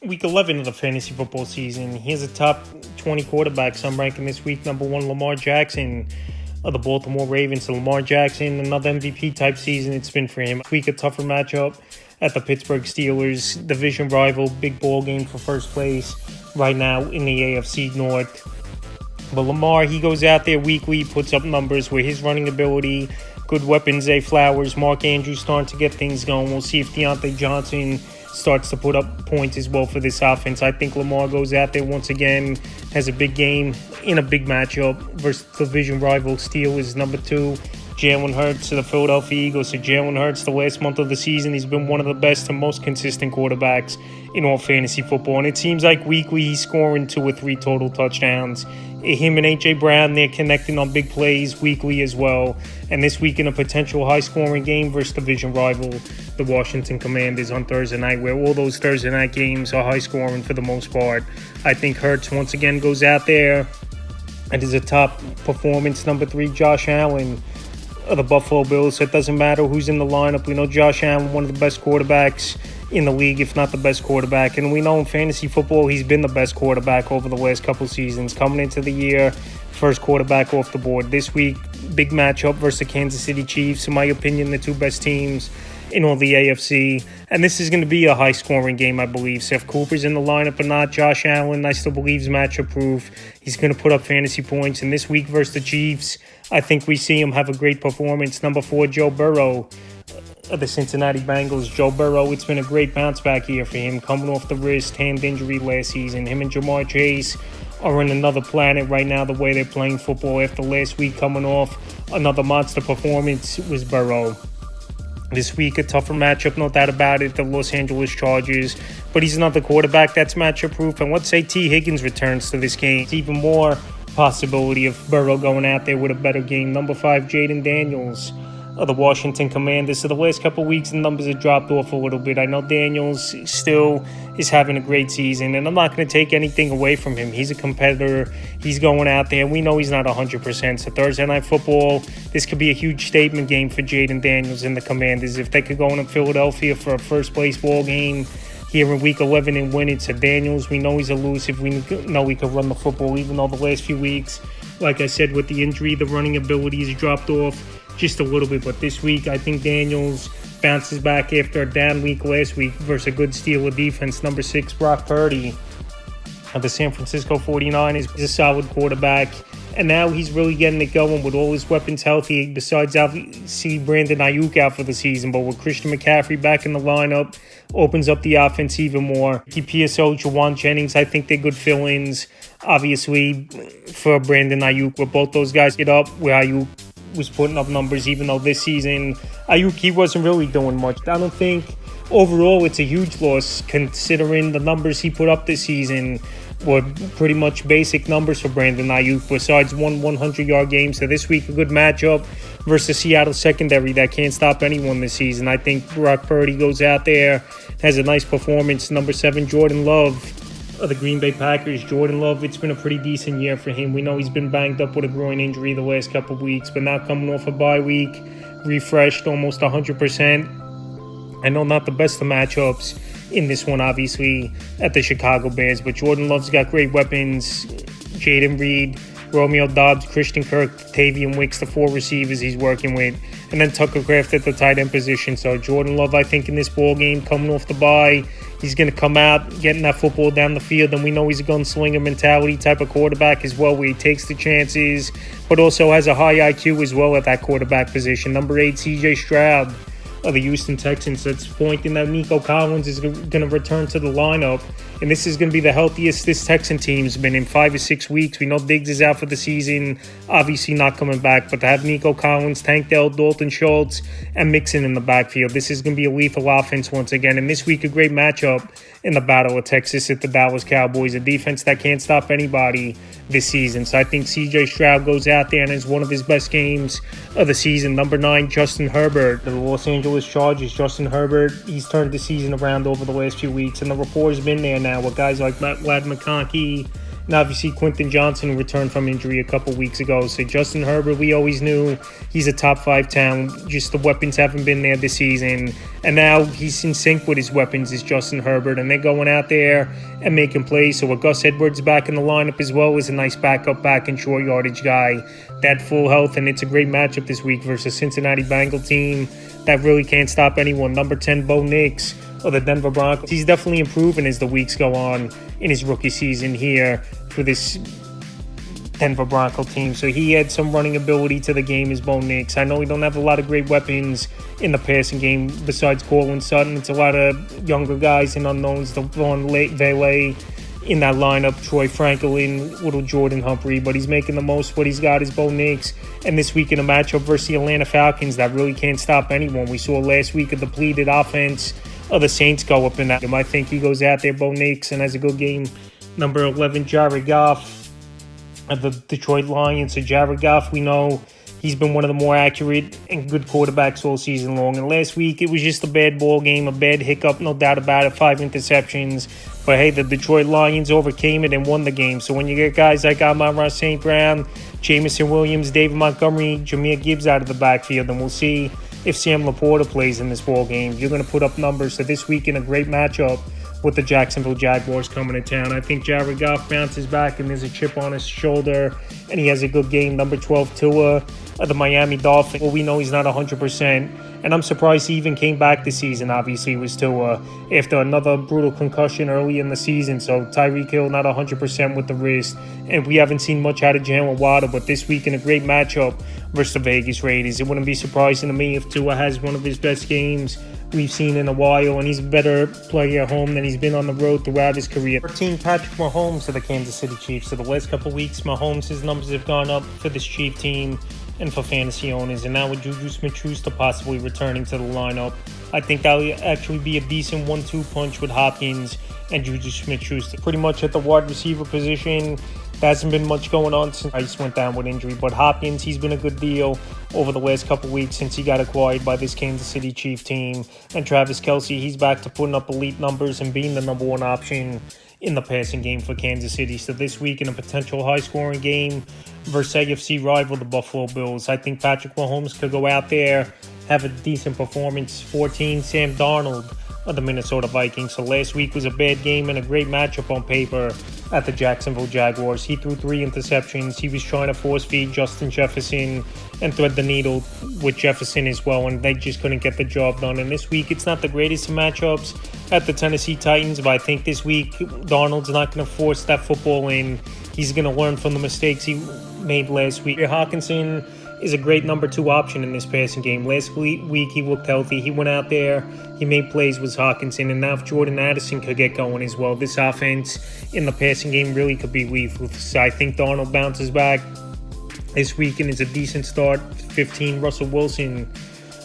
Week 11 of the fantasy football season. Here's a top 20 quarterbacks I'm ranking this week. Number 1, Lamar Jackson of the Baltimore Ravens. So Lamar Jackson, another MVP type season it's been for him. This week, a tougher matchup at the Pittsburgh Steelers. Division rival, big ball game for first place right now in the AFC North. But Lamar, he goes out there weekly, puts up numbers where his running ability, good weapons, Zay Flowers, Mark Andrews starting to get things going. We'll see if Deontay Johnson starts to put up points as well for this offense. I think Lamar goes out there once again, has a big game in a big matchup versus division rival Steelers. Number 2, Jalen Hurts to the Philadelphia Eagles. So Jalen Hurts, the last month of the season, he's been one of the best and most consistent quarterbacks in all fantasy football. And it seems like weekly he's scoring 2 or 3 total touchdowns. Him and A.J. Brown, they're connecting on big plays weekly as well. And this week in a potential high-scoring game versus division rival, the Washington Commanders on Thursday night, where all those Thursday night games are high-scoring for the most part. I think Hurts once again goes out there and is a top performance. Number 3, Josh Allen of the Buffalo Bills. So it doesn't matter who's in the lineup. We know Josh Allen, one of the best quarterbacks in the league, if not the best quarterback. And we know in fantasy football, he's been the best quarterback over the last couple seasons. Coming into the year, first quarterback off the board. This week, big matchup versus the Kansas City Chiefs. In my opinion, the 2 best teams in all the AFC. And this is going to be a high-scoring game, I believe. So if Cooper's in the lineup or not, Josh Allen, I still believe is matchup-proof. He's going to put up fantasy points. And this week versus the Chiefs, I think we see him have a great performance. Number 4, Joe Burrow of the Cincinnati Bengals. Joe Burrow, it's been a great bounce back year for him, coming off the hand injury last season. Him and Jamar Chase are on another planet right now, the way they're playing football. After last week coming off another monster performance was Burrow. This week, a tougher matchup, no doubt about it, the Los Angeles Chargers. But he's another quarterback that's matchup-proof. And let's say T. Higgins returns to this game. It's even more possibility of Burrow going out there with a better game. Number 5, Jaden Daniels of the Washington Commanders. So the last couple of weeks, the numbers have dropped off a little bit. I know Daniels still is having a great season, and I'm not going to take anything away from him. He's a competitor. He's going out there, and we know he's not 100%. So Thursday Night Football, this could be a huge statement game for Jaden Daniels and the Commanders. If they could go into Philadelphia for a first-place ball game here in Week 11 and win it. So Daniels, we know he's elusive. We know he can run the football, even though the last few weeks, like I said, with the injury, the running ability has dropped off just a little bit. But this week, I think Daniels bounces back after a down week last week versus a good Steeler defense. Number 6, Brock Purdy of the San Francisco 49ers. He's a solid quarterback, and now he's really getting it going with all his weapons healthy, besides obviously Brandon Ayuk out for the season. But with Christian McCaffrey back in the lineup, opens up the offense even more. PSO, Jawan Jennings, I think they're good fill-ins, obviously, for Brandon Ayuk. With both those guys get up, where Ayuk was putting up numbers, even though this season Ayuk, he wasn't really doing much. I don't think overall it's a huge loss, considering the numbers he put up this season were pretty much basic numbers for Brandon Ayuk, besides one 100-yard game. So this week, a good matchup versus Seattle secondary that can't stop anyone this season. I think Brock Purdy goes out there, has a nice performance. Number 7, Jordan Love of the Green Bay Packers. Jordan Love, it's been a pretty decent year for him. We know he's been banged up with a groin injury the last couple of weeks, but now coming off a bye week, refreshed, almost 100%. I know not the best of matchups in this one, obviously, at the Chicago Bears, but Jordan Love's got great weapons. Jaden Reed, Romeo Doubs, Christian Kirk, Tavian Wicks, the 4 receivers he's working with, and then Tucker Kraft at the tight end position. So Jordan Love, I think, in this ball game, coming off the bye, he's going to come out, getting that football down the field, and we know he's a gunslinger mentality type of quarterback as well, where he takes the chances, but also has a high IQ as well at that quarterback position. Number 8, CJ Stroud of the Houston Texans. That's pointing that Nico Collins is going to return to the lineup, and this is going to be the healthiest this Texan team's been in 5 or 6 weeks. We know Diggs is out for the season, obviously not coming back, but to have Nico Collins, Tank Dell, Dalton Schultz, and Mixon in the backfield, this is going to be a lethal offense once again. And this week, a great matchup in the Battle of Texas at the Dallas Cowboys, a defense that can't stop anybody this season. So I think CJ Stroud goes out there and is one of his best games of the season. Number 9, Justin Herbert, the Los Angeles Chargers. Justin Herbert, he's turned the season around over the last few weeks, and the rapport has been there now with guys like Vlad McConkey And obviously Quentin Johnson returned from injury a couple weeks ago. So Justin Herbert, we always knew he's a top 5 talent. Just the weapons haven't been there this season. And now he's in sync with his weapons, is Justin Herbert. And they're going out there and making plays. So with Gus Edwards back in the lineup as well, is a nice backup back and short yardage guy. That full health, and it's a great matchup this week versus Cincinnati Bengal team that really can't stop anyone. Number 10, Bo Nix of the Denver Broncos. He's definitely improving as the weeks go on in his rookie season here for this Denver Bronco team. So he had some running ability to the game as Bo Nix. I know we don't have a lot of great weapons in the passing game besides Cortland Sutton. It's a lot of younger guys and unknowns. Devon Vele in that lineup, Troy Franklin, little Jordan Humphrey, but he's making the most. What he's got is Bo Nix. And this week in a matchup versus the Atlanta Falcons that really can't stop anyone. We saw last week a depleted offense of the Saints go up in that game. I think he goes out there, Bo Nix, and has a good game. Number 11, Jared Goff of the Detroit Lions. So Jared Goff, we know he's been one of the more accurate and good quarterbacks all season long. And last week, it was just a bad ball game, a bad hiccup, no doubt about it, 5 interceptions. But hey, the Detroit Lions overcame it and won the game. So when you get guys like Amon-Ra St. Brown, Jameson Williams, David Montgomery, Jahmyr Gibbs out of the backfield, and we'll see if Sam Laporta plays in this ball game. You're going to put up numbers. So this week in a great matchup with the Jacksonville Jaguars coming to town. I think Jared Goff bounces back and there's a chip on his shoulder and he has a good game. Number 12, Tua of the Miami Dolphins. Well, we know he's not 100%. And I'm surprised he even came back this season. Obviously, it was Tua after another brutal concussion early in the season. So Tyreek Hill not 100% with the wrist. And we haven't seen much out of Jalen Waddle. But this week in a great matchup versus the Vegas Raiders, it wouldn't be surprising to me if Tua has one of his best games we've seen in a while. And he's a better player at home than he's been on the road throughout his career. 13, Patrick Mahomes of the Kansas City Chiefs. So the last couple of weeks, Mahomes' numbers have gone up for this Chief team and for fantasy owners. And now with Juju Smith-Schuster possibly returning to the lineup, I think that will actually be a decent 1-2 punch with Hopkins and Juju Smith-Schuster. Pretty much at the wide receiver position, there hasn't been much going on since Rice went down with injury. But Hopkins, he's been a good deal over the last couple weeks since he got acquired by this Kansas City Chief team. And Travis Kelce, he's back to putting up elite numbers and being the number one option in the passing game for Kansas City. So this week in a potential high-scoring game versus AFC rival, the Buffalo Bills, I think Patrick Mahomes could go out there, have a decent performance. 14, Sam Darnold of the Minnesota Vikings. So last week was a bad game and a great matchup on paper at the Jacksonville Jaguars. He threw 3 interceptions. He was trying to force feed Justin Jefferson and thread the needle with Jefferson as well, and they just couldn't get the job done. And this week, it's not the greatest of matchups at the Tennessee Titans, but I think this week, Darnold's not going to force that football in. He's going to learn from the mistakes he made last week. Hawkinson is a great number 2 option in this passing game. Last week, he looked healthy. He went out there, he made plays with Hawkinson, and now if Jordan Addison could get going as well, this offense in the passing game really could be lethal. So I think Darnold bounces back this week and is a decent start. 15, Russell Wilson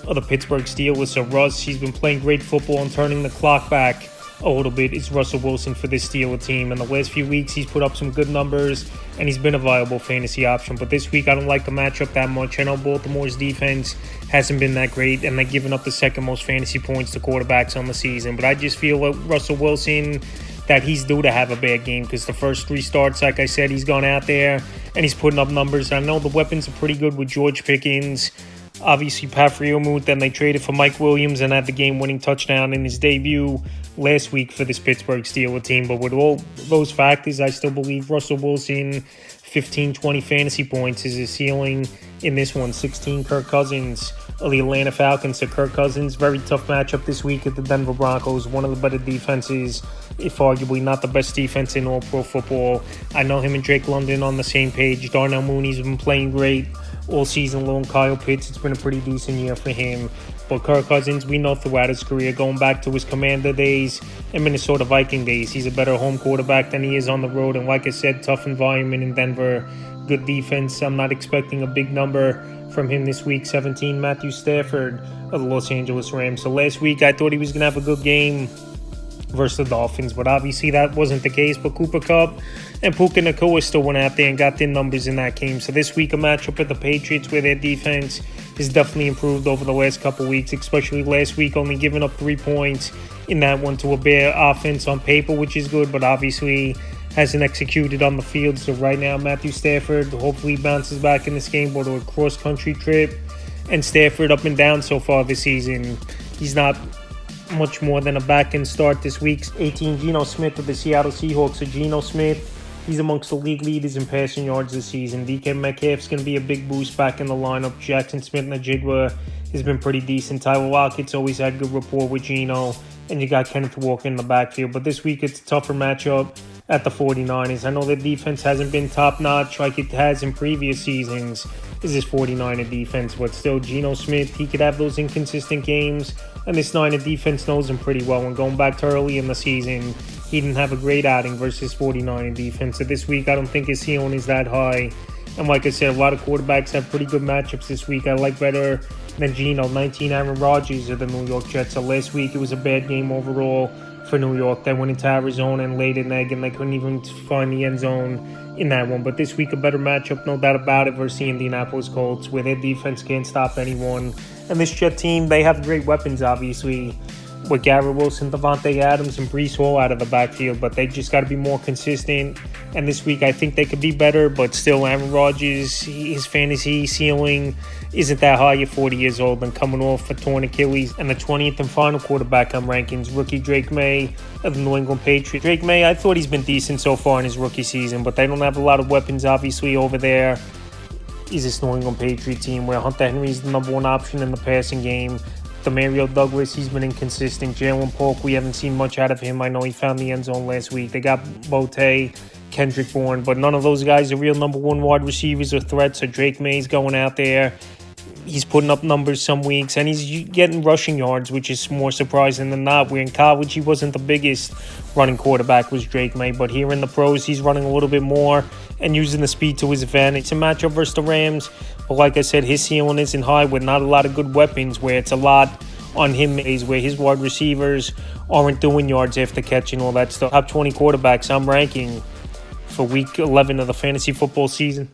of the Pittsburgh Steelers. So Russ, he's been playing great football and turning the clock back a little bit. It's Russell Wilson for this Steelers team. In the last few weeks, he's put up some good numbers, and he's been a viable fantasy option. But this week, I don't like the matchup that much. I know Baltimore's defense hasn't been that great, and they're giving up the second most fantasy points to quarterbacks on the season. But I just feel like Russell Wilson, that he's due to have a bad game because the first 3 starts, like I said, he's gone out there and he's putting up numbers. I know the weapons are pretty good with George Pickens, obviously Pat Freiermuth, then they traded for Mike Williams and had the game-winning touchdown in his debut last week for this Pittsburgh Steelers team. But with all those factors, I still believe Russell Wilson, 15, 20 fantasy points is his ceiling in this one. 16, Kirk Cousins of the Atlanta Falcons. So Kirk Cousins, very tough matchup this week at the Denver Broncos, one of the better defenses, if arguably not the best defense in all pro football. I know him and Drake London on the same page. Darnell Mooney's been playing great all season long. Kyle Pitts, it's been a pretty decent year for him. But Kirk Cousins, we know throughout his career, going back to his Commander days and Minnesota Viking days, he's a better home quarterback than he is on the road. And like I said, tough environment in Denver, good defense. I'm not expecting a big number from him this week. 17, Matthew Stafford of the Los Angeles Rams. So last week, I thought he was going to have a good game versus the Dolphins, but obviously that wasn't the case. But Cooper Kupp and Puka Nacua still went out there and got their numbers in that game. So this week, a matchup with the Patriots where their defense has definitely improved over the last couple weeks, especially last week, only giving up 3 points in that one to a Bear offense on paper, which is good, but obviously hasn't executed on the field. So right now, Matthew Stafford hopefully bounces back in this game, go to a cross-country trip. And Stafford up and down so far this season. He's not much more than a back-end start this week. 18, Geno Smith of the Seattle Seahawks. So Geno Smith, he's amongst the league leaders in passing yards this season. DK Metcalf's going to be a big boost back in the lineup. Jackson Smith-Njigba has been pretty decent. Tyler Lockett's always had good rapport with Geno. And you got Kenneth Walker in the backfield. But this week it's a tougher matchup at the 49ers. I know the defense hasn't been top-notch like it has in previous seasons. Is this 49er defense, but still Geno Smith, he could have those inconsistent games, and this Niner defense knows him pretty well. And going back to early in the season, he didn't have a great outing versus 49er defense. So this week, I don't think his ceiling is that high. And like I said, a lot of quarterbacks have pretty good matchups this week. I like better than Geno. 19, Aaron Rodgers of the New York Jets. So last week, it was a bad game overall for New York. They went into Arizona and laid an egg, and they couldn't even find the end zone in that one. But this week, a better matchup, no doubt about it, versus the Indianapolis Colts, where their defense can't stop anyone. And this Jet team, they have great weapons, obviously, with Garrett Wilson, Davante Adams, and Breece Hall out of the backfield, but they just got to be more consistent. And this week, I think they could be better, but still, Aaron Rodgers, his fantasy ceiling isn't that high at 40 years old and coming off a torn Achilles. And the 20th and final quarterback on rankings, rookie Drake May of the New England Patriots. Drake May, I thought he's been decent so far in his rookie season, but they don't have a lot of weapons, obviously, over there. Is this New England Patriot team where Hunter Henry's the number one option in the passing game. Demario Douglas, he's been inconsistent. Jalen Polk, we haven't seen much out of him. I know he found the end zone last week. They got Bote, Kendrick Bourne, but none of those guys are real number one wide receivers or threats. So Drake May's going out there. He's putting up numbers some weeks, and he's getting rushing yards, which is more surprising than not. Where in college, he wasn't the biggest running quarterback, was Drake May. But here in the pros, he's running a little bit more and using the speed to his advantage. It's a matchup versus the Rams. But like I said, his ceiling isn't high with not a lot of good weapons, where it's a lot on him, where his wide receivers aren't doing yards after catch and all that stuff. Top 20 quarterbacks I'm ranking for week 11 of the fantasy football season.